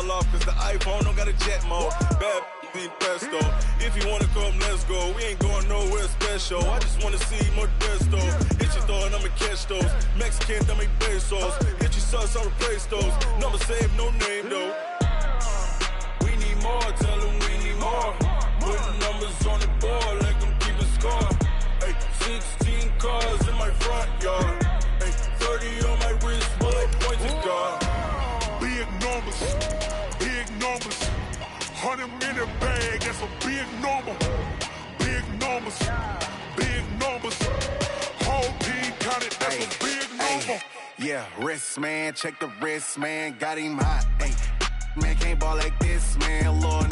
fall off, cause the iPhone don't got a jet mode. Bad be pesto. If you wanna come, let's go. We ain't going nowhere special. I just wanna see more desto. Hit your throw and I'ma catch those. Mexican, dame pesos. Hit your sus, I'll replace those. Number save, no name though. We need more, tell them we need more. Putting numbers on the board, let them keep a score. Ay, 16 cars in my front yard. Ay, 30 on my wrist, bullet point to God. Big numbers, big numbers. 100 minute bag, that's a big number. Big numbers, big numbers. Whole team counted, that's a big number. Yeah, wrist man, check the wrist man, got him hot. Ay, man can't ball like this, man. Lord,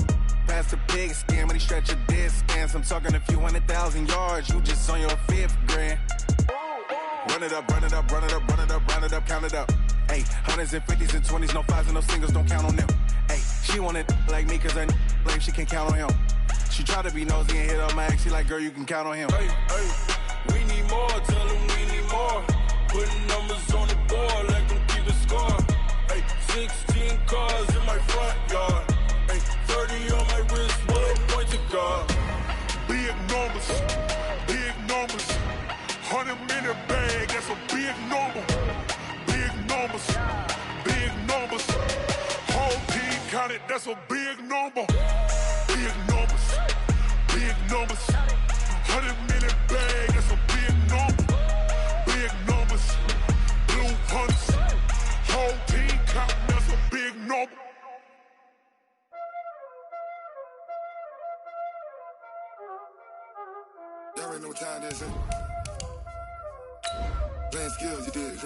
past the pig skin when he stretch a distance. I'm talking a few 100,000 yards, you just on your 5th grand. Run it up, run it up, run it up, run it up, run it up, count it up. Ay, hundreds and 50s and 20s, no 5s and no singles, don't count on them. Ay, she wanted like me cause her like she can count on him. She tried to be nosy and hit her max, she like, girl, you can count on him. Hey, hey, we need more, tell them we need more. Putting numbers on the board, let them keep a score. Ay, 16 cars in my front yard. Ay, 30 on my wrist, bullet point to God. Big numbers, big numbers. 100 minute bag, that's a big number. Big numbers, big numbers. Whole team counted, that's a big number. Big numbers, big numbers. 100 minute bag, that's a big number. Big numbers, blue punts. Whole team counting, that's a big number. Y'all already know what time this is. Playing skills, you did.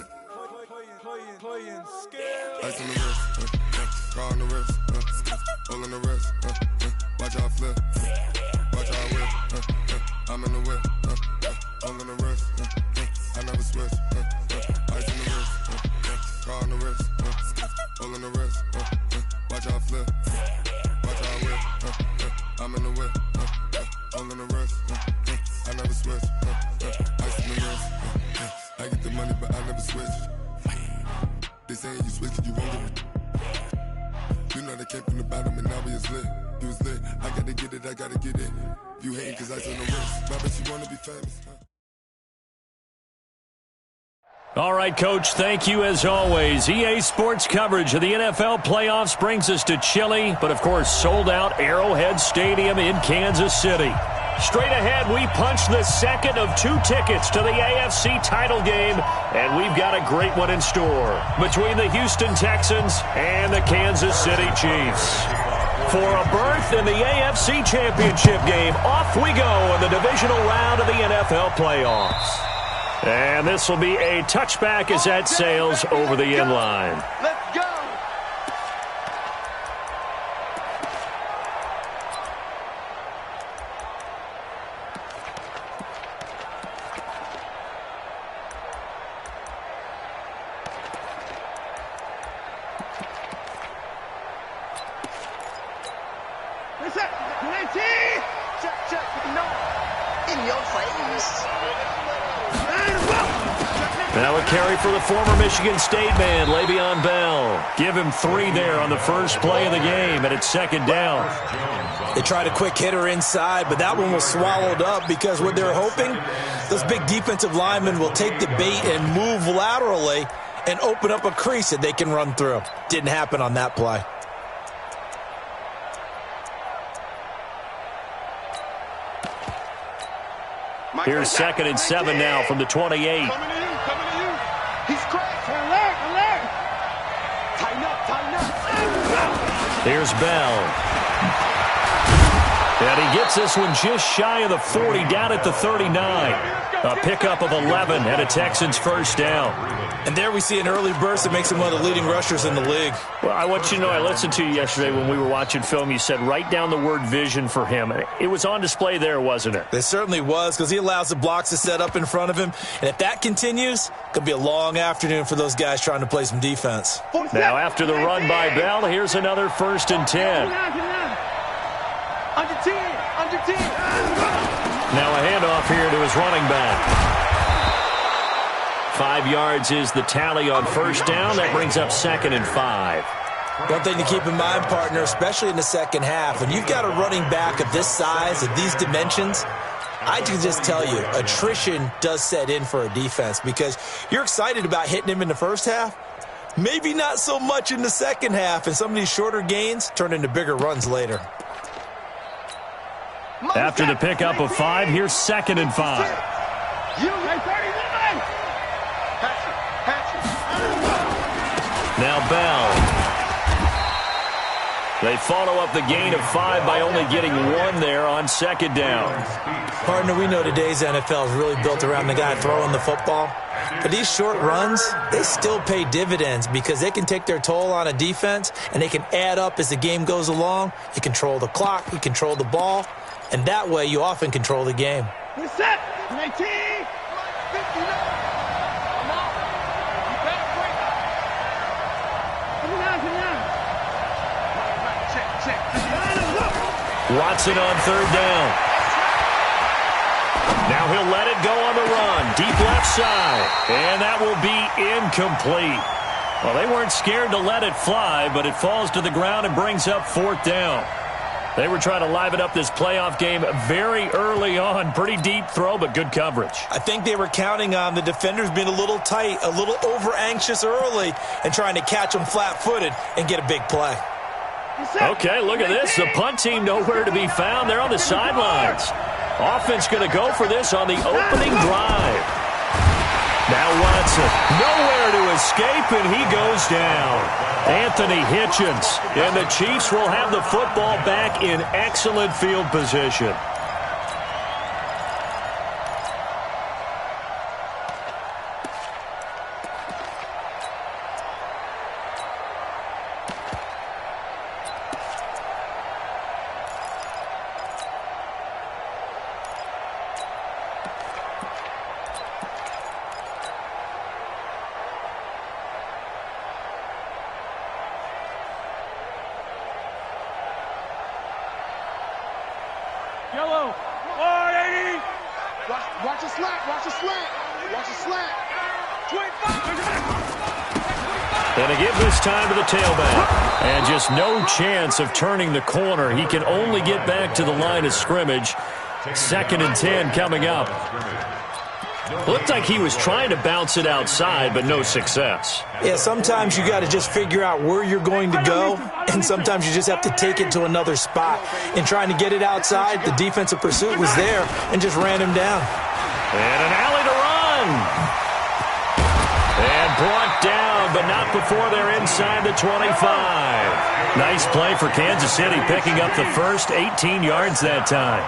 Playing skills. Ice on the wrist, car on the wrist, hole in the wrist, watch out flip, watch out whip, I'm in the whip, hole in the wrist, I never switch, ice in the wrist, car on the wrist, hole in the wrist, watch out flip, watch out whip, I'm in the whip, hole in the wrist, I never switch, ice in the wrist, I get the money but I never switch. They saying you switch, you won't get it. You know they came from the bottom and now we is lit. You was lit, I gotta get it, I gotta get it. If you hating cause I on the wrist, I bet you wanna be famous. All right, Coach, thank you as always. EA Sports coverage of the NFL playoffs brings us to chilly, but of course sold out Arrowhead Stadium in Kansas City. Straight ahead, we punch the second of 2 tickets to the AFC title game, and we've got a great one in store between the Houston Texans and the Kansas City Chiefs. For a berth in the AFC Championship game, off we go in the divisional round of the NFL playoffs. And this will be a touchback as that sails over the end line. Let's go! Now a carry for the former Michigan State man, Le'Veon Bell. Give him 3 there on the first play of the game, and it's second down. They tried a quick hitter inside, but that one was swallowed up because what they're hoping, those big defensive linemen will take the bait and move laterally and open up a crease that they can run through. Didn't happen on that play. Here's 2nd and 7 now from the 28. Coming to you. He's cracked. Alert. Tighten up. Here's Bell. And he gets this one just shy of the 40, down at the 39. A pickup of 11 and a Texans first down. And there we see an early burst that makes him one of the leading rushers in the league. Well, I want you to know, I listened to you yesterday when we were watching film. You said write down the word vision for him. It was on display there, wasn't it? It certainly was, because he allows the blocks to set up in front of him. And if that continues, it could be a long afternoon for those guys trying to play some defense. Now after the run by Bell, here's another 1st and 10. Under 10. Now a handoff here to his running back. 5 yards is the tally on first down. That brings up 2nd and 5. One thing to keep in mind, partner, especially in the second half, when you've got a running back of this size, of these dimensions, I can just tell you, attrition does set in for a defense because you're excited about hitting him in the first half, maybe not so much in the second half, and some of these shorter gains turn into bigger runs later. After the pickup of 5, here's 2nd and 5. Now Bell. They follow up the gain of 5 by only getting 1 there on 2nd down. Partner, we know today's NFL is really built around the guy throwing the football. But these short runs, they still pay dividends because they can take their toll on a defense and they can add up as the game goes along. You control the clock, you control the ball, and that way you often control the game. We're set. 19. 59. I'm out. You better break. 59. Check. Watson on 3rd down. Now he'll let it go on the run. Deep left side. And that will be incomplete. Well, they weren't scared to let it fly, but it falls to the ground and brings up 4th down. They were trying to liven up this playoff game very early on. Pretty deep throw, but good coverage. I think they were counting on the defenders being a little tight, a little over-anxious early, and trying to catch them flat-footed and get a big play. Okay, look at this. The punt team nowhere to be found. They're on the sidelines. Offense going to go for this on the opening drive. Now Watson, nowhere to escape, and he goes down. Anthony Hitchens, and the Chiefs will have the football back in excellent field position. Yellow. Oh, 80. Watch the slant. Watch the slant. Watch the slant. 25. And a give this time to the tailback. And just no chance of turning the corner. He can only get back to the line of scrimmage. 2nd and 10 coming up. Looked like he was trying to bounce it outside, but no success. Yeah, sometimes you got to just figure out where you're going to go, and sometimes you just have to take it to another spot. In trying to get it outside, the defensive pursuit was there and just ran him down. And an alley to run. And brought down, but not before they're inside the 25. Nice play for Kansas City, picking up the first 18 yards that time.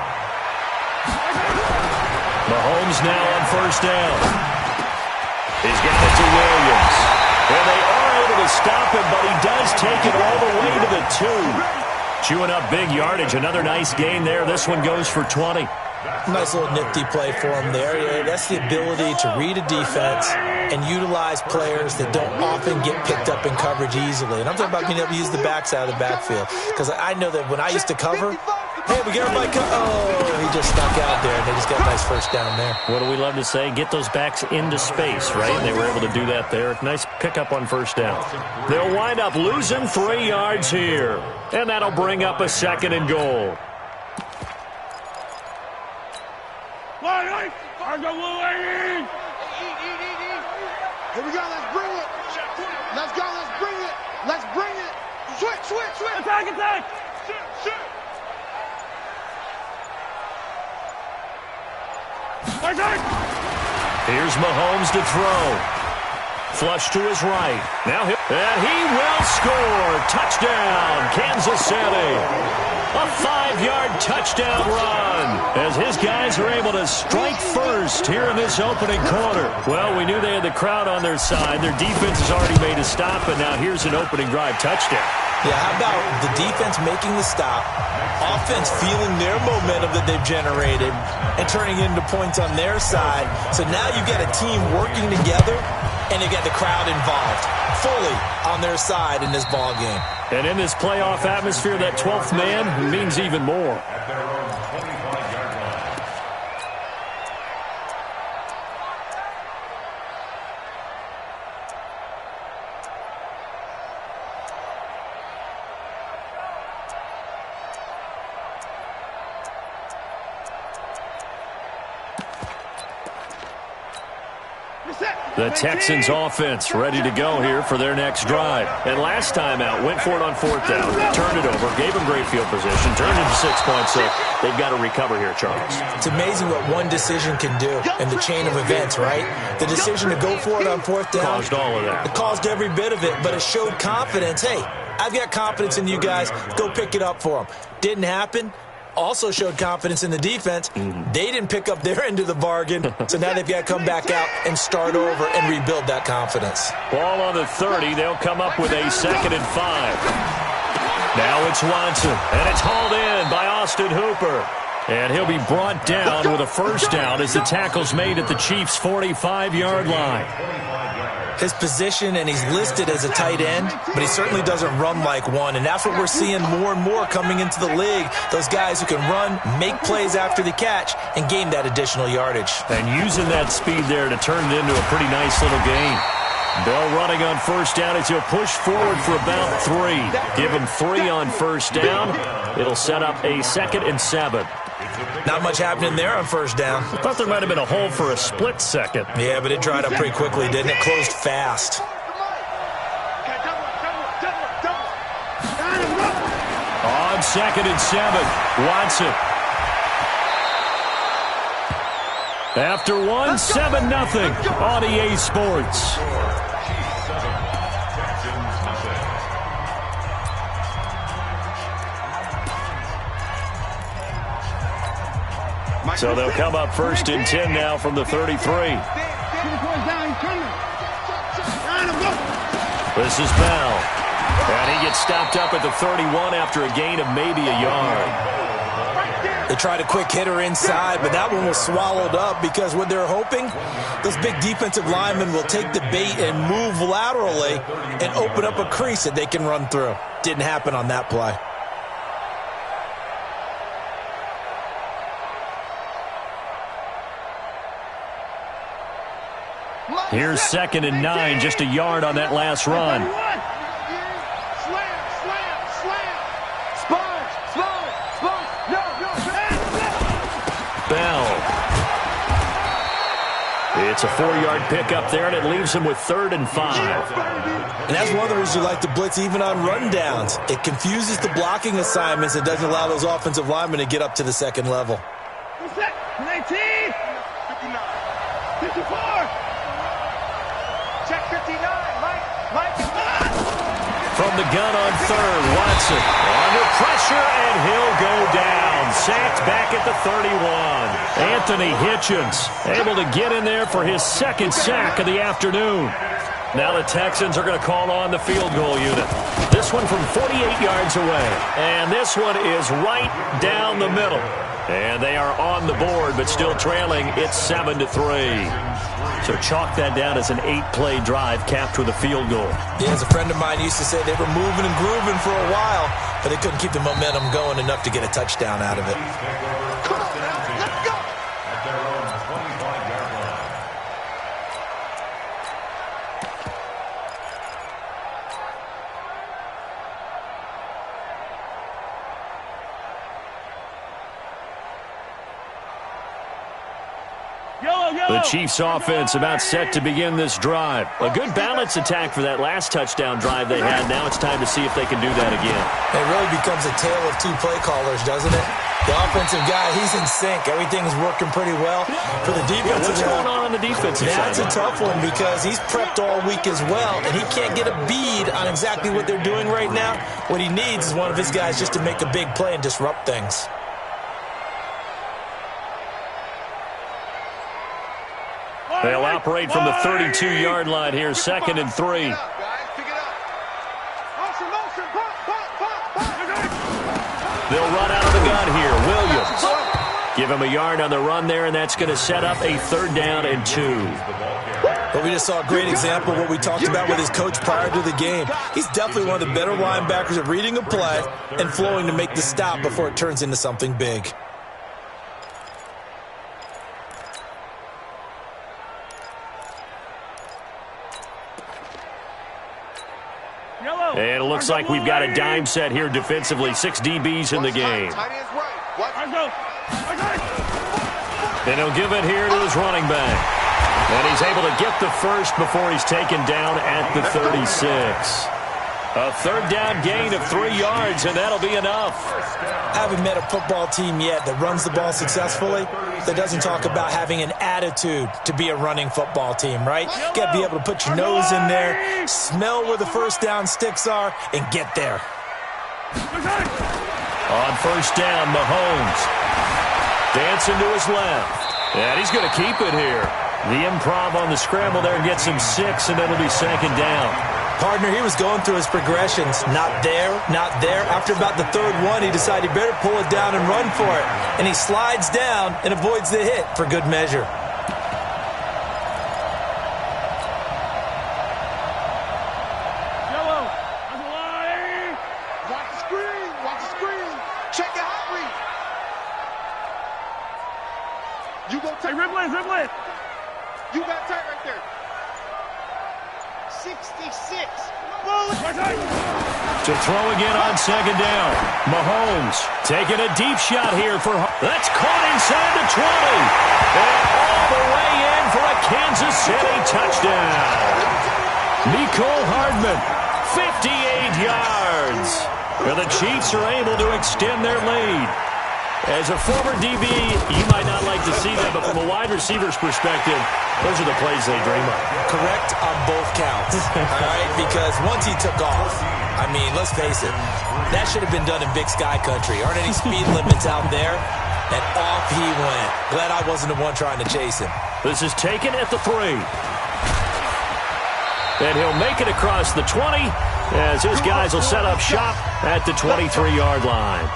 Mahomes now on 1st down. He's got it to Williams. And they are able to stop him, but he does take it all the way to the 2. Chewing up big yardage. Another nice gain there. This one goes for 20. Nice little nifty play for him there. Yeah, that's the ability to read a defense and utilize players that don't often get picked up in coverage easily. And I'm talking about being able to use the backside of the backfield. Because I know that when I used to cover, hey, we got everybody oh, he just snuck out there, and they just got a nice 1st down there. What do we love to say? Get those backs into space, right? And they were able to do that there. Nice pickup on 1st down. They'll wind up losing 3 yards here. And that'll bring up a 2nd and goal. Here we go. Let's bring it. Let's go. Let's bring it. Let's bring it. Switch. Attack. Shoot. Here's Mahomes to throw. Flush to his right. Now he will score. Touchdown, Kansas City. A 5-yard touchdown run as his guys are able to strike first here in this opening quarter. Well, we knew they had the crowd on their side. Their defense has already made a stop, and now here's an opening drive touchdown. Yeah, how about the defense making the stop, offense feeling their momentum that they've generated, and turning it into points on their side. So now you've got a team working together, and they've got the crowd involved fully on their side in this ball game. And in this playoff atmosphere, that 12th man means even more. The Texans offense ready to go here for their next drive. And last time out, went for it on 4th down, turned it over, gave them great field position, turned into 6 points, so they've got to recover here, Charles. It's amazing what one decision can do in the chain of events, right? The decision to go for it on 4th down. Caused all of that. It caused every bit of it, but it showed confidence. Hey, I've got confidence in you guys. Go pick it up for them. Didn't happen. Also showed confidence in the defense. They didn't pick up their end of the bargain, so now they've got to come back out and start over and rebuild that confidence. Ball on the 30. They'll come up with a 2nd and 5. Now it's Watson, and it's hauled in by Austin Hooper. And he'll be brought down with a 1st down as the tackle's made at the Chiefs' 45-yard line. His position, and he's listed as a tight end, but he certainly doesn't run like one, and that's what we're seeing more and more coming into the league. Those guys who can run, make plays after the catch, and gain that additional yardage. And using that speed there to turn it into a pretty nice little gain. Bell running on 1st down as he'll push forward for about 3. Give him 3 on 1st down. It'll set up a 2nd and 7. Not much happening there on 1st down. I thought there might have been a hole for a split second. Yeah, but it dried up pretty quickly, didn't it? Closed fast. On 2nd and 7, Watson. After 1, 7-0 on EA Sports. So they'll come up 1st and 10 now from the 33. This is Bell. And he gets stopped up at the 31 after a gain of maybe a yard. They tried a quick hitter inside, but that one was swallowed up because what they're hoping, those big defensive linemen will take the bait and move laterally and open up a crease that they can run through. Didn't happen on that play. Here's 2nd and 9, just a yard on that last run. Bell. It's a 4-yard pickup there, and it leaves him with 3rd and 5. And that's one of the reasons you like to blitz even on rundowns. It confuses the blocking assignments and doesn't allow those offensive linemen to get up to the 2nd level. 19, 54. Check 59, Mike. From the gun on 3rd, Watson under pressure, and he'll go down. Sacked back at the 31. Anthony Hitchens able to get in there for his 2nd sack of the afternoon. Now the Texans are going to call on the field goal unit. This one from 48 yards away. And this one is right down the middle. And they are on the board, but still trailing. It's 7-3. So chalk that down as an 8-play drive capped with a field goal. Yeah, as a friend of mine used to say, they were moving and grooving for a while, but they couldn't keep the momentum going enough to get a touchdown out of it. Come on, man. Let's go. The Chiefs offense about set to begin this drive. A good balance attack for that last touchdown drive they had. Now it's time to see if they can do that again. It really becomes a tale of 2 play callers, doesn't it? The offensive guy, he's in sync. Everything's working pretty well. For the defensive what's going on the defensive side? That's a tough one because he's prepped all week as well, and he can't get a bead on exactly what they're doing right now. What he needs is one of his guys just to make a big play and disrupt things. They'll operate from the 32-yard line here, 2nd and 3. They'll run out of the gun here. Williams. Give him a yard on the run there, and that's going to set up a 3rd down and 2. But we just saw a great example of what we talked about with his coach prior to the game. He's definitely one of the better linebackers at reading a play and flowing to make the stop before it turns into something big. And it looks like we've got a dime set here defensively. 6 DBs in the game. And he'll give it here to his running back. And he's able to get the first before he's taken down at the 36. A third down gain of 3 yards, and that'll be enough. I haven't met a football team yet that runs the ball successfully that doesn't talk about having an attitude to be a running football team, right? You got to be able to put your nose in there, smell where the first down sticks are, and get there. On first down, Mahomes dancing to his left. And he's going to keep it here. The improv on the scramble there gets him 6, and it'll be second down. Partner, he was going through his progressions. Not there, not there. After about the third one, he decided he better pull it down and run for it. And he slides down and avoids the hit for good measure. Watch the screen. Watch the screen. Check your hot read. You go tight. Rib lane. You got tight right there. 66. To throw again on second down. Mahomes taking a deep shot here for... That's caught inside the 20. And all the way in for a Kansas City touchdown. Nicole Hardman, 58 yards. And the Chiefs are able to extend their lead. As a former DB, you might not like to see that, but from a wide receiver's perspective, those are the plays they dream of. Correct on both counts, all right? Because once he took off, I mean, let's face it, that should have been done in Big Sky Country. Aren't any speed limits out there? And off he went. Glad I wasn't the one trying to chase him. This is taken at the 3. And he'll make it across the 20 as his guys will set up shop at the 23-yard line.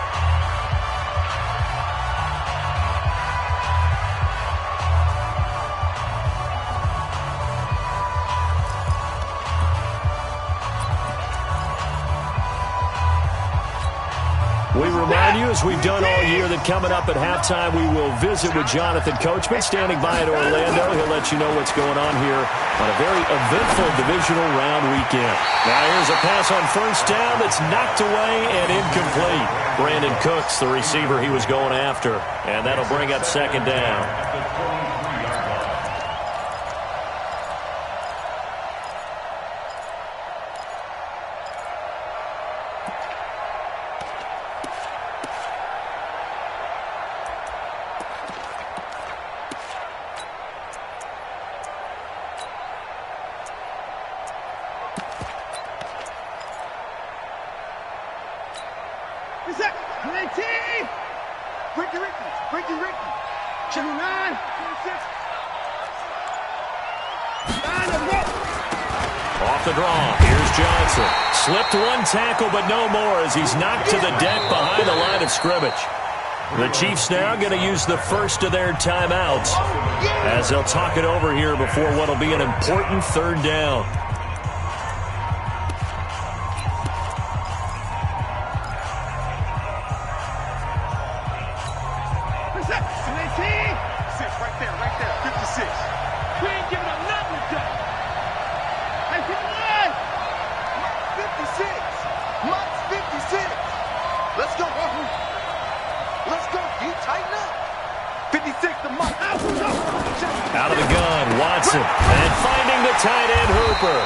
We remind you, as we've done all year, that coming up at halftime, we will visit with Jonathan Coachman, standing by at Orlando. He'll let you know what's going on here on a very eventful divisional round weekend. Now here's a pass on first down that's knocked away and incomplete. Brandon Cooks, the receiver he was going after, and that'll bring up second down. Ricky. 29. 26. Off the draw. Here's Johnson. Slipped one tackle, but no more as he's knocked to the deck behind the line of scrimmage. The Chiefs now going to use the first of their timeouts as they'll talk it over here before what will be an important third down. Right there. 56. We ain't giving up nothing today. Hey, people, 56. Mike's 56. Let's go. Let's go. You tighten up. 56 to Mike. Out of the gun, Watson. And finding the tight end, Hooper.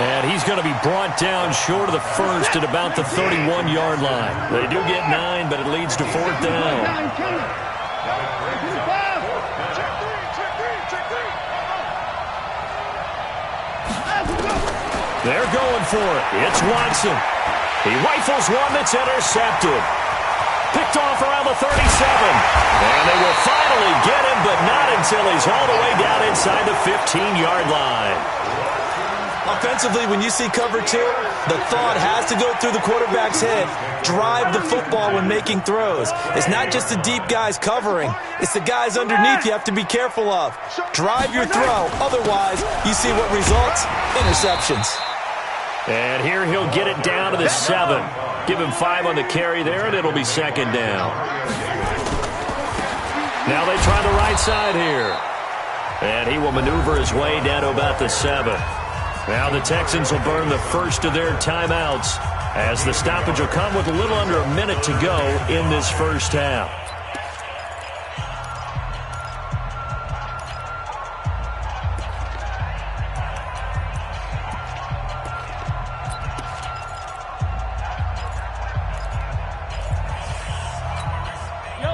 And he's going to be brought down short of the first at about the 31-yard line. They do get 9, but it leads to fourth down. They're going for it. It's Watson. He rifles one that's intercepted. Picked off around the 37. And they will finally get him, but not until he's all the way down inside the 15-yard line. Offensively, when you see cover 2, the thought has to go through the quarterback's head. Drive the football when making throws. It's not just the deep guys covering. It's the guys underneath you have to be careful of. Drive your throw. Otherwise, you see what results? Interceptions. And here he'll get it down to the 7. Give him 5 on the carry there, and it'll be second down. Now they try the right side here. And he will maneuver his way down to about the 7. Now the Texans will burn the first of their timeouts as the stoppage will come with a little under a minute to go in this first half.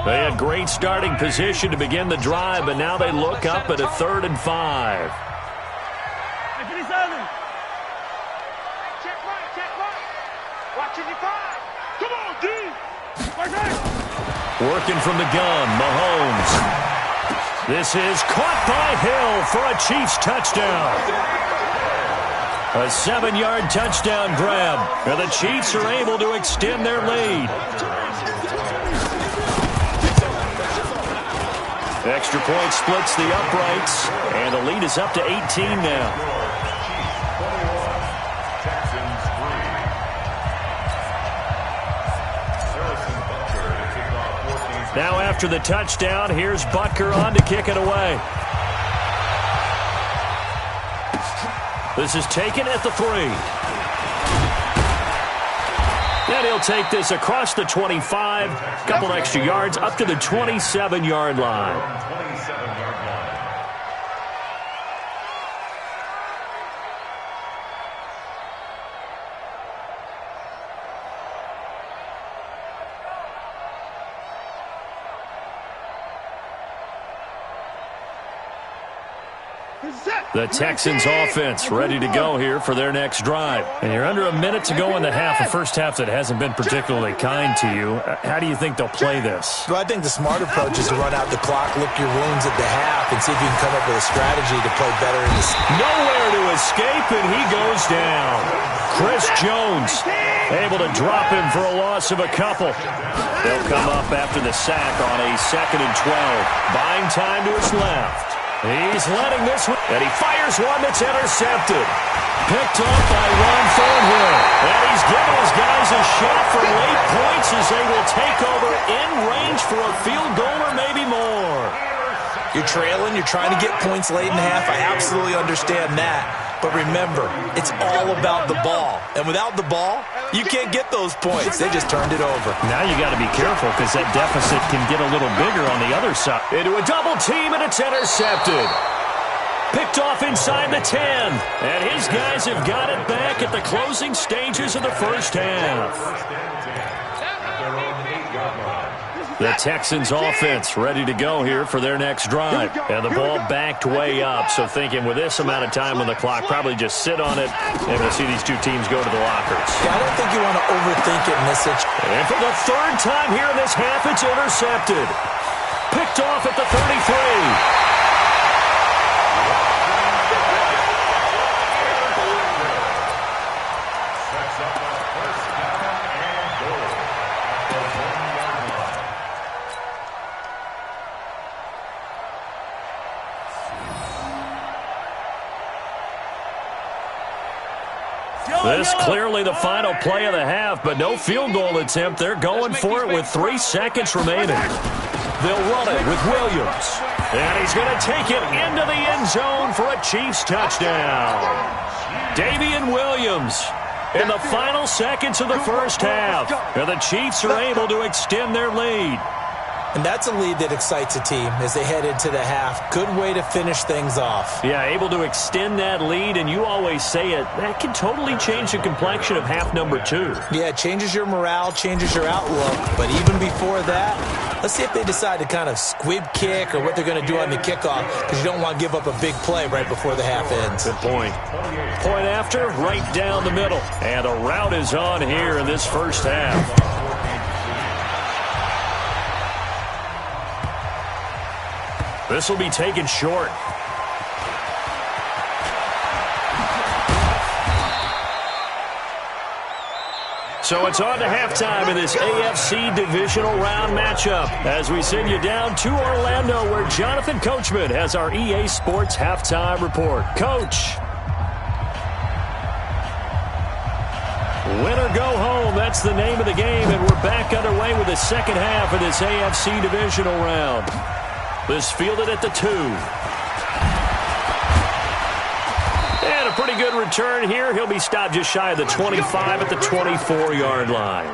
They had great starting position to begin the drive, but now they look up at a 3rd and 5. Working from the gun, Mahomes. This is caught by Hill for a Chiefs touchdown. A 7-yard touchdown grab, and the Chiefs are able to extend their lead. Extra point splits the uprights, and the lead is up to 18 now. Now after the touchdown, here's Butker on to kick it away. This is taken at the 3. And he'll take this across the 25, couple extra yards, up to the 27-yard line. The Texans offense ready to go here for their next drive. And you're under a minute to go in the half, a first half that hasn't been particularly kind to you. How do you think they'll play this? Well, I think the smart approach is to run out the clock, lick your wounds at the half, and see if you can come up with a strategy to play better in this. Nowhere to escape, and he goes down. Chris Jones able to drop him for a loss of a couple. They'll come up after the sack on a 2nd and 12. Buying time to his left. He's letting this one, and he fires one that's intercepted. Picked up by Ron Thornhill. And he's giving his guys a shot for late points as they will take over in range for a field goal or maybe more. You're trailing, you're trying to get points late in the half. I absolutely understand that. But remember, it's all about the ball. And without the ball, you can't get those points. They just turned it over. Now you got to be careful because that deficit can get a little bigger on the other side. Into a double team, and it's intercepted. Picked off inside the 10. And his guys have got it back at the closing stages of the first half. The Texans offense ready to go here for their next drive. And the ball backed way up, so thinking with this amount of time on the clock, probably just sit on it, and we'll see these two teams go to the lockers. Yeah, I don't think you want to overthink it in this situation. And for the 3rd time here in this half, it's intercepted. Picked off at the 33. This clearly the final play of the half, but no field goal attempt. They're going for it with 3 seconds remaining. They'll run it with Williams. And he's going to take it into the end zone for a Chiefs touchdown. Damian Williams in the final seconds of the first half. And the Chiefs are able to extend their lead. And that's a lead that excites a team as they head into the half. Good way to finish things off. Yeah, able to extend that lead, and you always say it, that can totally change the complexion of half number 2. Yeah, it changes your morale, changes your outlook. But even before that, let's see if they decide to kind of squib kick or what they're going to do on the kickoff, because you don't want to give up a big play right before the half ends. Good point. Point after, right down the middle. And a route is on here in this first half. This will be taken short. So it's on to halftime in this AFC divisional round matchup as we send you down to Orlando where Jonathan Coachman has our EA Sports halftime report. Coach. Win or go home, that's the name of the game, and we're back underway with the second half of this AFC divisional round. This fielded at the 2. And a pretty good return here. He'll be stopped just shy of the 25 at the 24-yard line.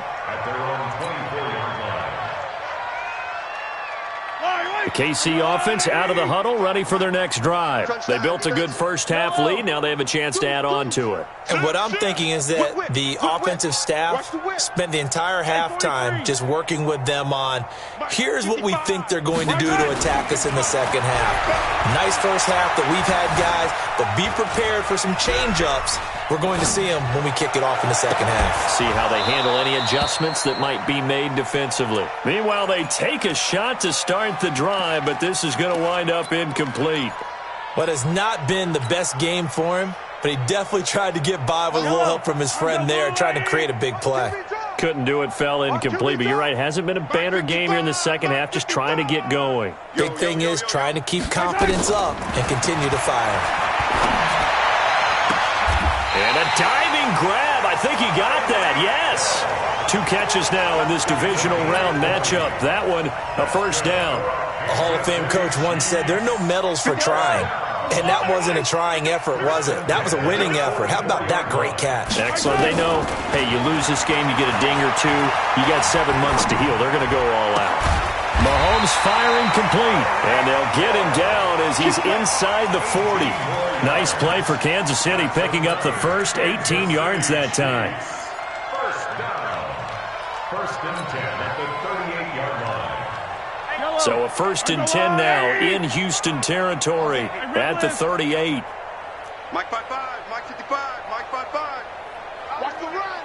The KC offense out of the huddle, ready for their next drive. They built a good first-half lead. Now they have a chance to add on to it. And what I'm thinking is that the offensive staff spent the entire halftime just working with them on, here's what we think they're going to do to attack us in the second half. Nice first half that we've had, guys, but be prepared for some change-ups. We're going to see them when we kick it off in the second half. See how they handle any adjustments that might be made defensively. Meanwhile, they take a shot to start the drive, but this is going to wind up incomplete. What has not been the best game for him, but he definitely tried to get by with a little help from his friend there, trying to create a big play. Couldn't do it, fell incomplete, but you're right, hasn't been a banner game here in the second half, just trying to get going. Big thing is trying to keep confidence up and continue to fire. And a diving grab. I think he got that. Yes. 2 catches now in this divisional round matchup. That one, a first down. A Hall of Fame coach once said there are no medals for trying. And that wasn't a trying effort, was it? That was a winning effort. How about that great catch? Excellent. They know, hey, you lose this game, you get a ding or 2. You got 7 months to heal. They're going to go all out. Mahomes firing complete. And they'll get him down as he's inside the 40. Nice play for Kansas City, picking up the first 18 yards that time. First and 10 at the 38-yard line. So a first and 10 now in Houston territory at the 38. Mike 5-5, Mike 55, Mike 5-5. Watch the run.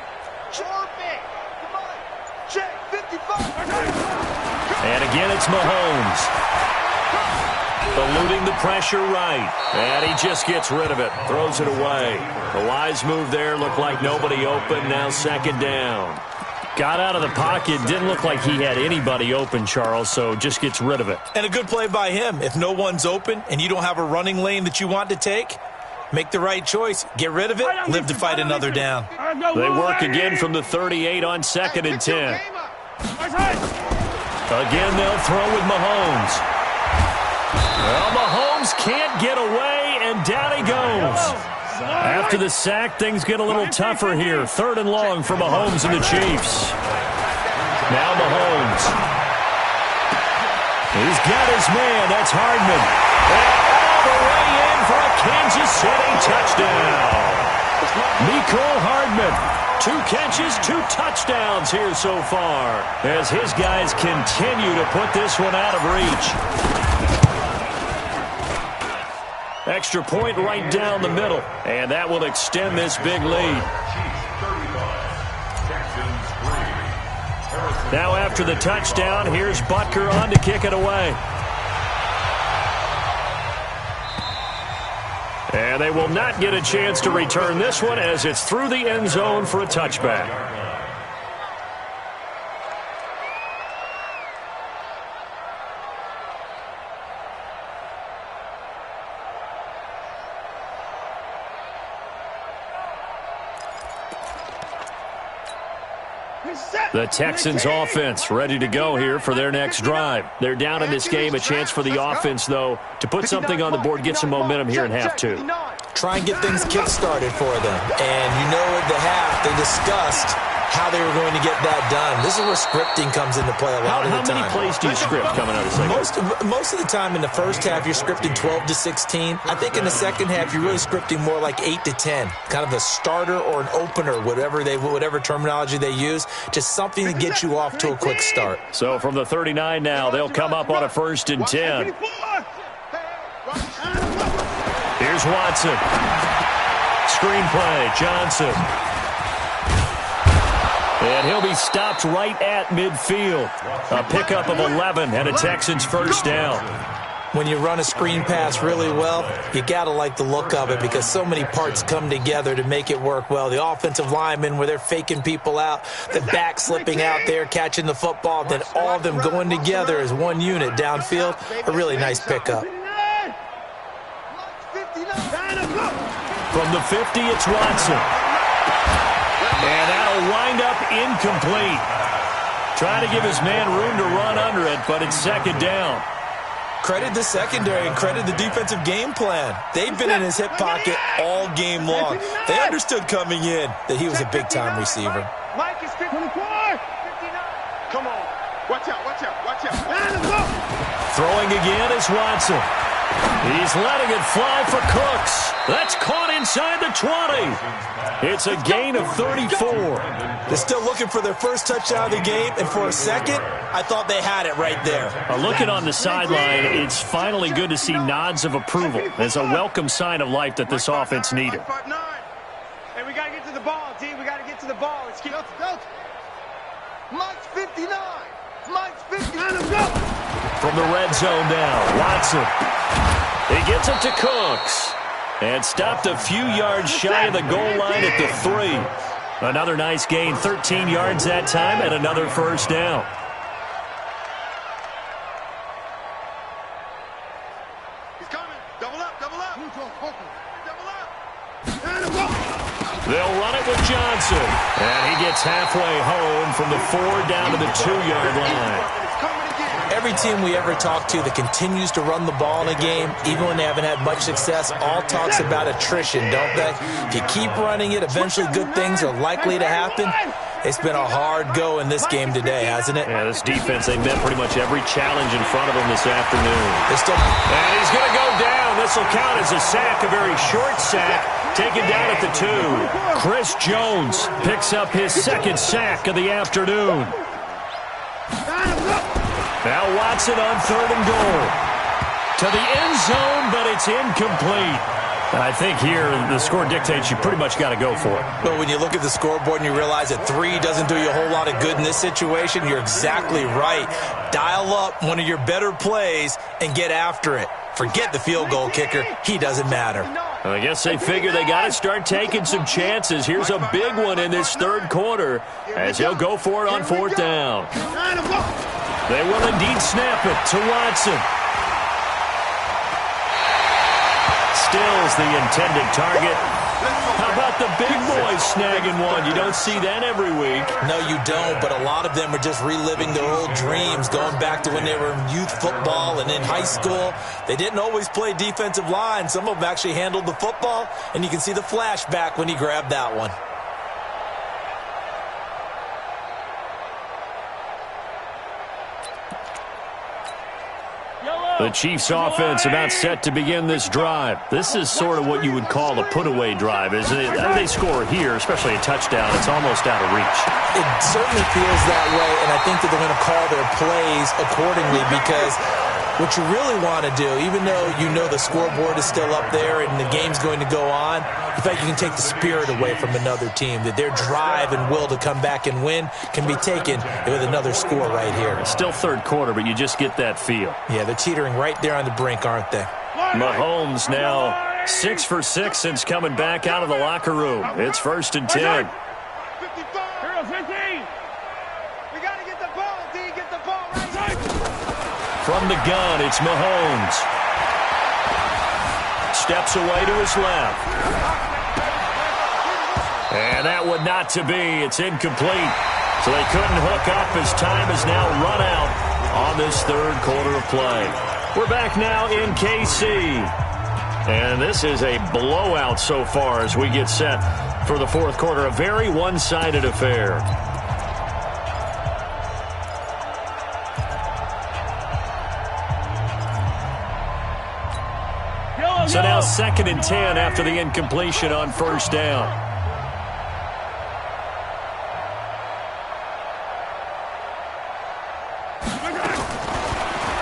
Sharpie. Come on. Check 55. And again, it's Mahomes. Eluding the pressure right. And he just gets rid of it. Throws it away. The wise move there. Looked like nobody open. Now second down. Got out of the pocket. Didn't look like he had anybody open, Charles, so just gets rid of it. And a good play by him. If no one's open and you don't have a running lane that you want to take, make the right choice. Get rid of it. Live to fight another down. They work again from the 38 on second and 10. Again, they'll throw with Mahomes. Well, Mahomes can't get away, and down he goes. After the sack, things get a little tougher here. Third and long for Mahomes and the Chiefs. Now Mahomes. He's got his man. That's Hardman. And all the way in for a Kansas City touchdown. Mecole Hardman. 2 catches, 2 touchdowns here so far as his guys continue to put this one out of reach. Extra point right down the middle, and that will extend this big lead. Now after the touchdown, here's Butker on to kick it away. And they will not get a chance to return this one as it's through the end zone for a touchback. The Texans offense ready to go here for their next drive. They're down in this game. A chance for the offense, though, to put something on the board, get some momentum here in half 2. Try and get things kick-started for them. And you know at the half, they discussed how they were going to get that done. This is where scripting comes into play a lot of the time. How many plays do you script coming out of the second? Most of the time in the first half, you're scripting 12 to 16. I think in the second half, you're really scripting more like 8 to 10. Kind of a starter or an opener, whatever terminology they use. Just something to get you off to a quick start. So from the 39 now, they'll come up on a first and 10. Here's Watson. Screenplay, Johnson. And he'll be stopped right at midfield. A pickup of 11 and a Texans first down. When you run a screen pass really well, you got to like the look of it because so many parts come together to make it work well. The offensive linemen, where they're faking people out, the back slipping out there, catching the football, then all of them going together as one unit downfield, a really nice pickup. From the 50, it's Watson. And that'll wind up incomplete. Trying to give his man room to run under it, but it's second down. Credit the secondary and credit the defensive game plan. They've been in his hip pocket all game long. They understood coming in that he was a big-time receiver. Mike is 54. 59. Come on. Watch out, watch out, watch out. Throwing again is Watson. He's letting it fly for Cooks. That's caught inside the 20. It's a gain of 34. They're still looking for their first touchdown of the game, and for a second, I thought they had it right there. Looking on the sideline, it's finally good to see nods of approval. It's a welcome sign of life that this offense needed. Hey, we got to get to the ball, D. We got to get to the ball. Let's keep... Mike's 59. Mike's 59. Let's go. From the red zone now, Watson. He gets it to Cooks. And stopped a few yards shy of the goal line at the 3. Another nice gain, 13 yards that time, and another first down. He's coming. Double up, double up. Double up. They'll run it with Johnson. And he gets halfway home from the 4 down to the 2-yard line. Every team we ever talk to that continues to run the ball in a game, even when they haven't had much success, all talks about attrition, don't they? If you keep running it, eventually good things are likely to happen. It's been a hard go in this game today, hasn't it? Yeah, this defense, they met pretty much every challenge in front of them this afternoon. And he's going to go down. This will count as a sack, a very short sack, taken down at the 2. Chris Jones picks up his second sack of the afternoon. Now Watson on 3rd and goal. To the end zone, but it's incomplete. I think here the score dictates you pretty much got to go for it. But when you look at the scoreboard and you realize that 3 doesn't do you a whole lot of good in this situation, you're exactly right. Dial up one of your better plays and get after it. Forget the field goal kicker. He doesn't matter. I guess they figure they got to start taking some chances. Here's a big one in this 3rd quarter as he'll go for it on 4th down. They will indeed snap it to Watson. Stills the intended target. How about the big boys snagging one? You don't see that every week. No, you don't, but a lot of them are just reliving their old dreams, going back to when they were in youth football and in high school. They didn't always play defensive line. Some of them actually handled the football, and you can see the flashback when he grabbed that one. The Chiefs offense about set to begin this drive. This is sort of what you would call a put-away drive, isn't it? They score here, especially a touchdown. It's almost out of reach. It certainly feels that way, and I think that they're going to call their plays accordingly because what you really want to do, even though you know the scoreboard is still up there and the game's going to go on, in fact, you can take the spirit away from another team, that their drive and will to come back and win can be taken with another score right here. It's still 3rd quarter, but you just get that feel. Yeah, they're teetering right there on the brink, aren't they? Mahomes now 6 for 6 since coming back out of the locker room. It's 1st and 10. 15. We got to get the ball, D. Get the ball right. From the gun, it's Mahomes. Steps away to his left. And that would not to be. It's incomplete. So they couldn't hook up as time is now run out on this 3rd quarter of play. We're back now in KC. And this is a blowout so far as we get set for the 4th quarter. A very one-sided affair. So now 2nd and 10 after the incompletion on 1st down.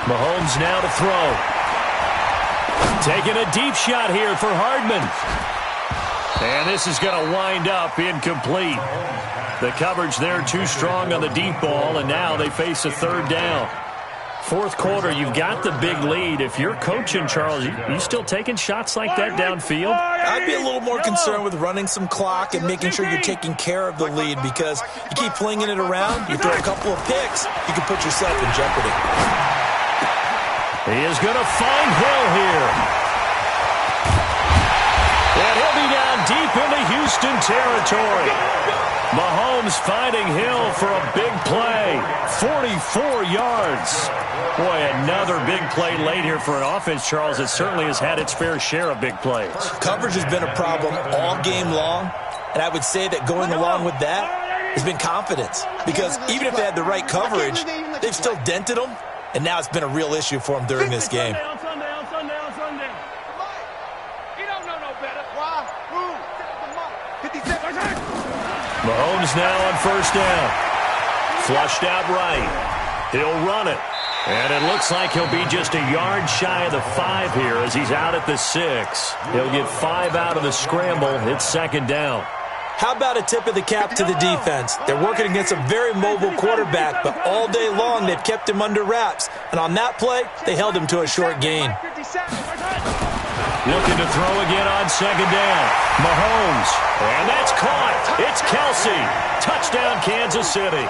Mahomes now to throw. Taking a deep shot here for Hardman. And this is going to wind up incomplete. The coverage there too strong on the deep ball, and now they face a 3rd down. 4th quarter, you've got the big lead. If you're coaching, Charles, you still taking shots like that downfield? I'd be a little more concerned with running some clock and making sure you're taking care of the lead, because you keep flinging it around, you throw a couple of picks, you can put yourself in jeopardy. He is going to find Hill here. And he'll be down deep into Houston territory. Mahomes finding Hill for a big play. 44 yards. Boy, another big play late here for an offense, Charles, that certainly has had its fair share of big plays. Coverage has been a problem all game long, and I would say that going along with that has been confidence. Because even if they had the right coverage, they've still dented them. and now it's been a real issue for him during this game. On Sunday. He don't know no better. Why? Who? 57. Mahomes now on first down. Flushed out right. He'll run it. And it looks like he'll be just a yard shy of the 5 here as he's out at the 6. He'll get 5 out of the scramble. It's second down. How about a tip of the cap to the defense? They're working against a very mobile quarterback, but all day long they've kept him under wraps. And on that play, they held him to a short gain. Looking to throw again on second down. Mahomes. And that's caught. It's Kelsey. Touchdown, Kansas City.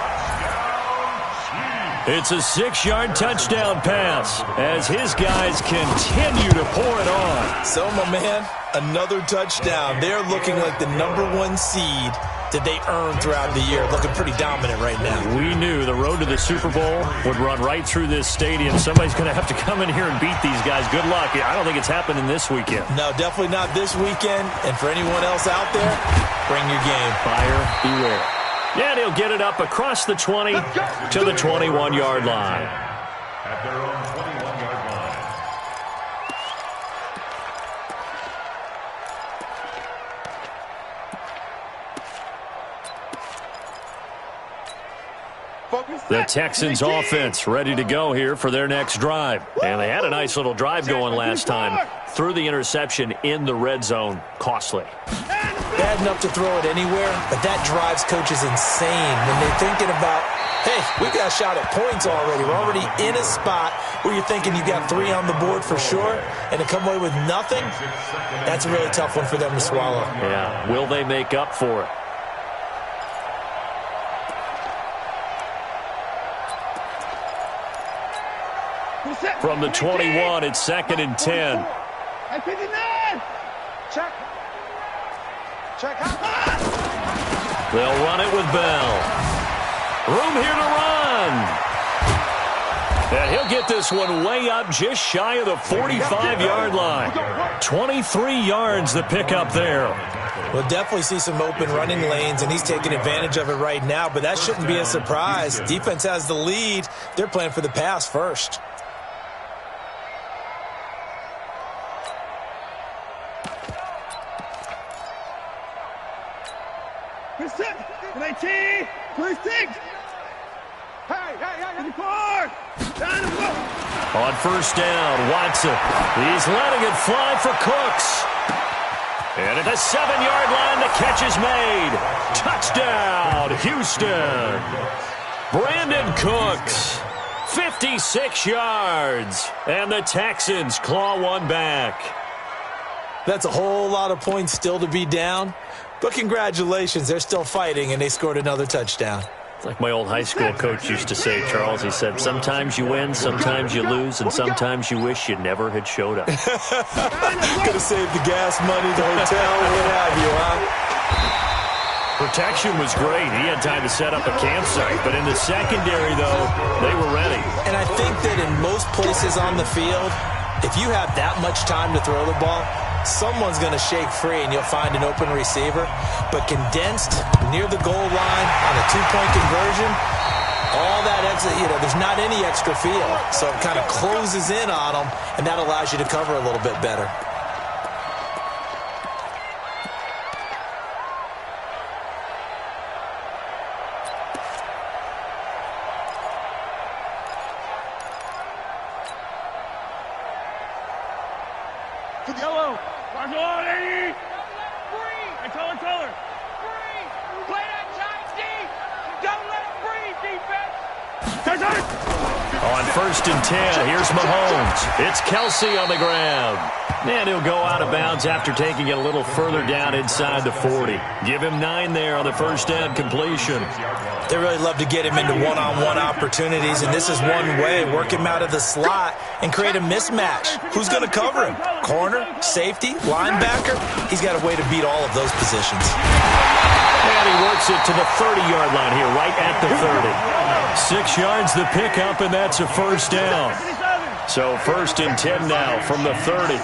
It's a 6-yard touchdown pass as his guys continue to pour it on. So, my man, another touchdown. They're looking like the #1 seed that they earned throughout the year. Looking pretty dominant right now. We knew the road to the Super Bowl would run right through this stadium. Somebody's going to have to come in here and beat these guys. Good luck. I don't think it's happening this weekend. No, definitely not this weekend. And for anyone else out there, bring your game. Buyer beware. And he'll get it up across the 20 to the 21-yard line. At their own 21-yard line. The Texans offense ready to go here for their next drive. And they had a nice little drive going last time. Threw the interception in the red zone. Costly. Bad enough to throw it anywhere, but that drives coaches insane when they're thinking about, hey, we got a shot at points already. We're already in a spot where you're thinking you got 3 on the board for sure, and to come away with nothing, that's a really tough one for them to swallow. Yeah, will they make up for it? From the 21, it's 2nd and 10. Check. They'll run it with Bell. Room here to run. And he'll get this one way up just shy of the 45-yard line. 23 yards the pickup there. We'll definitely see some open running lanes, and he's taking advantage of it right now, but that shouldn't be a surprise. Defense has the lead. They're playing for the pass first. On first down, Watson. He's letting it fly for Cooks. And at the 7-yard line, the catch is made. Touchdown, Houston. Brandon Cooks, 56 yards. And the Texans claw one back. That's a whole lot of points still to be down. But congratulations, they're still fighting, and they scored another touchdown. Like my old high school coach used to say, Charles, he said, sometimes you win, sometimes you lose, and sometimes you wish you never had showed up. Could have saved the gas money, the hotel, what have you, huh? Protection was great. He had time to set up a campsite, but in the secondary, though, they were ready. And I think that in most places on the field, if you have that much time to throw the ball, someone's going to shake free and you'll find an open receiver. But condensed near the goal line on a 2-point conversion, all that extra, there's not any extra field. So it kind of closes in on them, and that allows you to cover a little bit better. Yellow. Marshall on 80. Hey, tell her. Free. Play that tight deep. Don't let him breathe, defense. On first and 10, here's Mahomes. It's Kelsey on the ground. And he'll go out of bounds after taking it a little further down inside the 40. Give him 9 there on the first down completion. They really love to get him into one-on-one opportunities, and this is one way. Work him out of the slot and create a mismatch. Who's going to cover him? Corner, safety, linebacker? He's got a way to beat all of those positions. And he works it to the 30-yard line here, right at the 30. 6 yards the pickup, and that's a first down. So first and 10 now from the 30.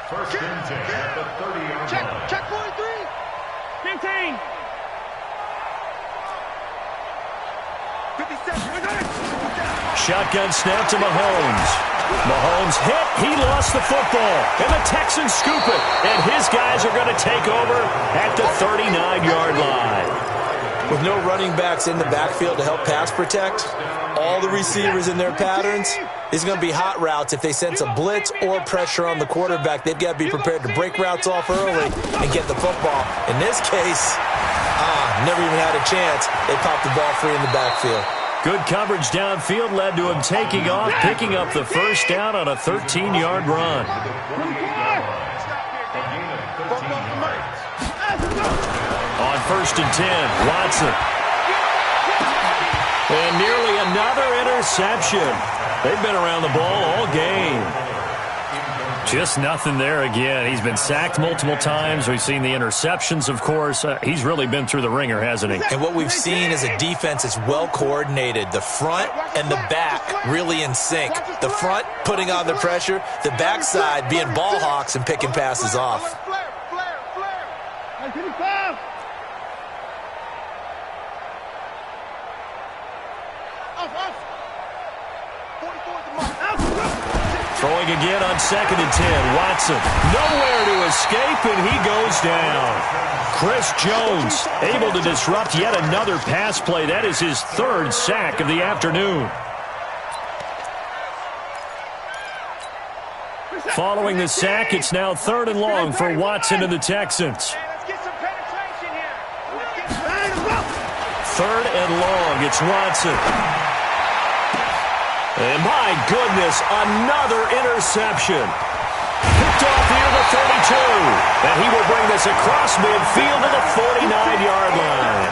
First and 10 at the 30-yard line. Check 43. 15. Shotgun snap to Mahomes. Mahomes hit. He lost the football. And the Texans scoop it. And his guys are going to take over at the 39-yard line. With no running backs in the backfield to help pass protect, all the receivers in their patterns, it's going to be hot routes. If they sense a blitz or pressure on the quarterback, they've got to be prepared to break routes off early and get the football. In this case, never even had a chance. They popped the ball free in the backfield. Good coverage downfield led to him taking off, picking up the first down on a 13-yard run. On 1st and 10, Watson. And nearly another interception. They've been around the ball all game. Just nothing there again. He's been sacked multiple times. We've seen the interceptions, of course. He's really been through the ringer, hasn't he? And what we've seen is a defense that's well coordinated. The front and the back really in sync. The front putting on the pressure. The backside being ball hawks and picking passes off. Throwing again on 2nd and 10. Watson nowhere to escape, and he goes down. Chris Jones able to disrupt yet another pass play. That is his 3rd sack of the afternoon. Following the sack, it's now 3rd and long for Watson and the Texans. 3rd and long, it's Watson. And my goodness, another interception. Picked off near the 32. And he will bring this across midfield to the 49-yard line.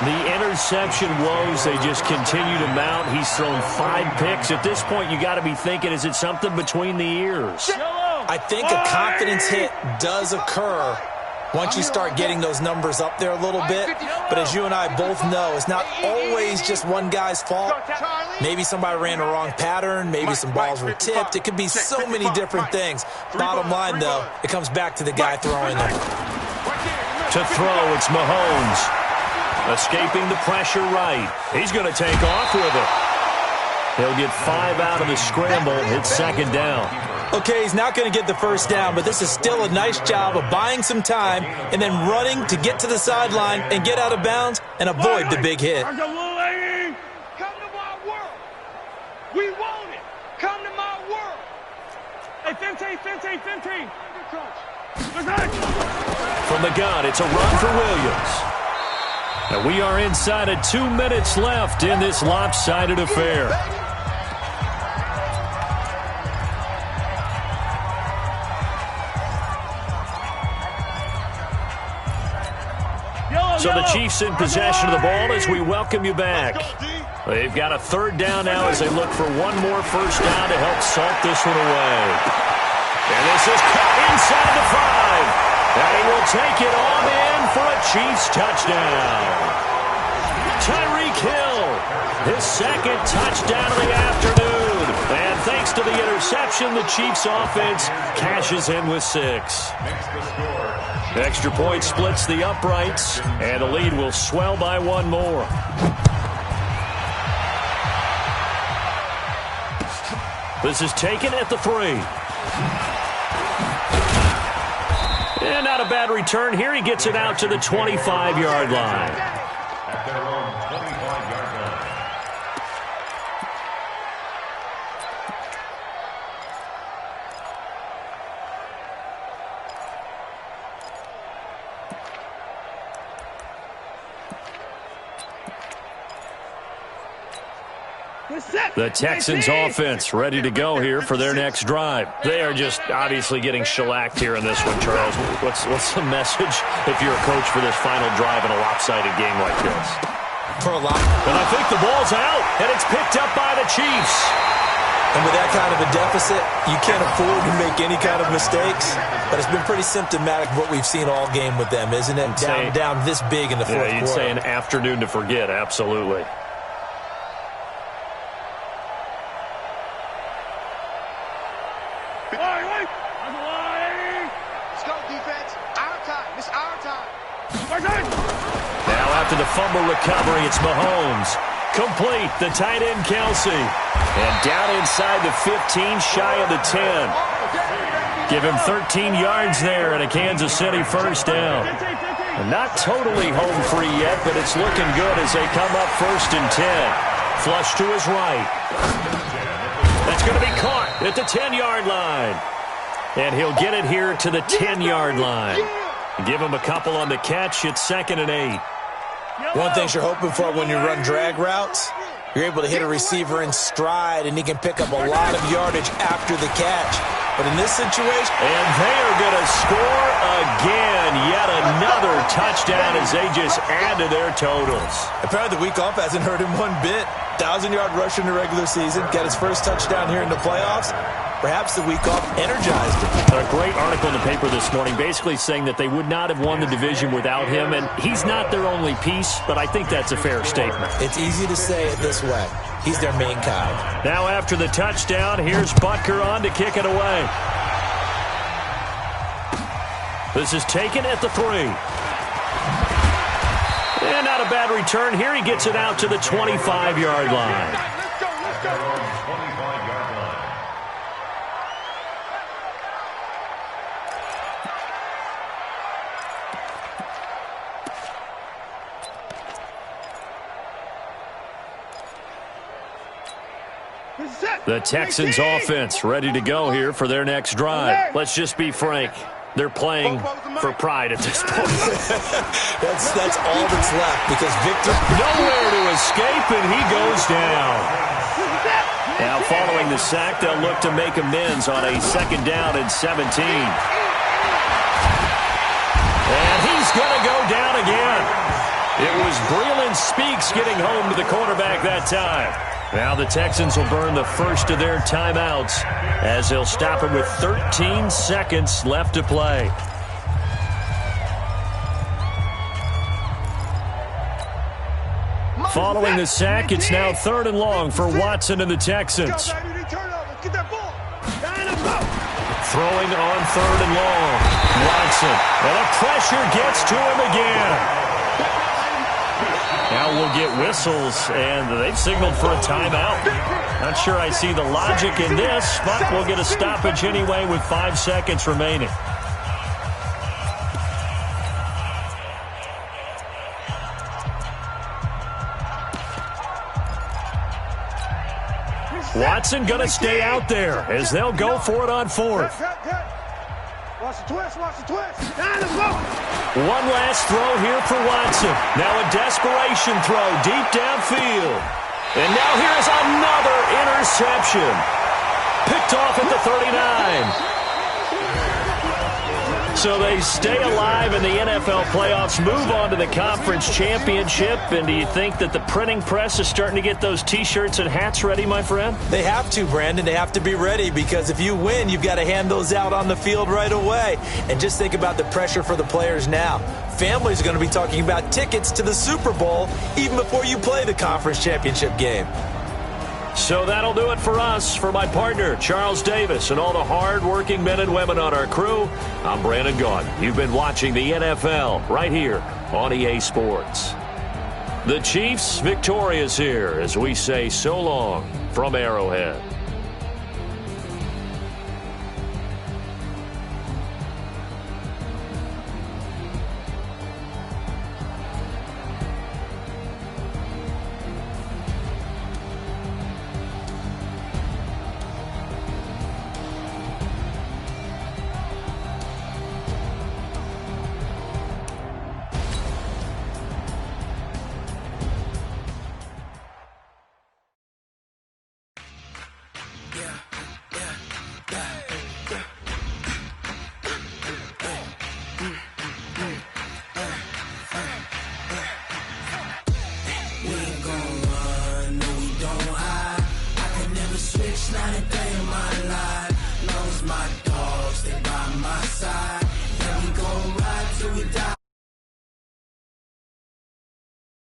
The interception woes, they just continue to mount. He's thrown 5 picks. At this point, you got to be thinking, is it something between the ears? I think a confidence hit does occur once you start getting those numbers up there a little bit. But as you and I both know, it's not always just one guy's fault. Maybe somebody ran a wrong pattern. Maybe some balls were tipped. It could be so many different things. Bottom line, though, it comes back to the guy throwing them. To throw, it's Mahomes. Escaping the pressure right. He's going to take off with it. He'll get 5 out of the scramble. It's 2nd down. Okay, he's not going to get the first down, but this is still a nice job of buying some time and then running to get to the sideline and get out of bounds and avoid the big hit. Come to my world. We want it. Come to my world. Hey, 15. From the gun, it's a run for Williams. And we are inside of 2 minutes left in this lopsided affair. So the Chiefs in possession of the ball as we welcome you back. They've got a 3rd down now as they look for one more first down to help salt this one away. And this is cut inside the 5. And he will take it on in for a Chiefs touchdown. Tyreek Hill, his 2nd touchdown of the afternoon. And thanks to the interception, the Chiefs offense cashes in with 6. Extra point splits the uprights, and the lead will swell by 1 more. This is taken at the 3. And not a bad return here. He gets it out to the 25-yard line. At their own 25-yard line. The Texans offense ready to go here for their next drive. They are just obviously getting shellacked here in this one, Charles. What's the message if you're a coach for this final drive in a lopsided game like this? And I think the ball's out, and it's picked up by the Chiefs. And with that kind of a deficit, you can't afford to make any kind of mistakes. But it's been pretty symptomatic of what we've seen all game with them, isn't it? Down this big in the fourth quarter. You'd say an afternoon to forget, absolutely. Now after the fumble recovery, it's Mahomes. Complete. The tight end, Kelsey. And down inside the 15, shy of the 10. Give him 13 yards there and a Kansas City first down. And not totally home free yet, but it's looking good as they come up 1st and 10. Flush to his right. That's going to be caught at the 10-yard line. And he'll get it here to the 10-yard line. Give him a couple on the catch. It's 2nd and 8. One thing you're hoping for when you run drag routes, you're able to hit a receiver in stride, and he can pick up a lot of yardage after the catch. But in this situation... And they are going to score again. Yet another touchdown as they just add to their totals. Apparently the week off hasn't hurt him one bit. 1,000-yard rush in the regular season. Got his first touchdown here in the playoffs. Perhaps the week off energized him. A great article in the paper this morning basically saying that they would not have won the division without him. And he's not their only piece, but I think that's a fair statement. It's easy to say it this way. He's their main guy. Now after the touchdown, here's Butker on to kick it away. This is taken at the 3. And not a bad return here. He gets it out to the 25-yard line. Let's go. 25-yard line. The Texans offense ready to go here for their next drive. Let's just be frank. They're playing for pride at this point. that's all that's left because Victor... Nowhere to escape, and he goes down. Now following the sack, they'll look to make amends on a 2nd down and 17. And he's going to go down again. It was Breeland Speaks getting home to the quarterback that time. Now the Texans will burn the first of their timeouts as they'll stop it with 13 seconds left to play. Following the sack, it's now 3rd and long for Watson and the Texans. Throwing on 3rd and long. Watson. And the pressure gets to him again. Now we'll get whistles, and they've signaled for a timeout. Not sure I see the logic in this, but we'll get a stoppage anyway with 5 seconds remaining. Watson going to stay out there as they'll go for it on 4th. Watch the twist, watch the twist. One last throw here for Watson. Now a desperation throw deep downfield. And now here's another interception. Picked off at the 39. So they stay alive in the NFL playoffs, move on to the conference championship. And do you think that the printing press is starting to get those T-shirts and hats ready, my friend? They have to, Brandon. They have to be ready because if you win, you've got to hand those out on the field right away. And just think about the pressure for the players now. Families are going to be talking about tickets to the Super Bowl even before you play the conference championship game. So that'll do it for us. For my partner, Charles Davis, and all the hard-working men and women on our crew, I'm Brandon Gaudin. You've been watching the NFL right here on EA Sports. The Chiefs victorious here as we say so long from Arrowhead. Not a day in my life, knows my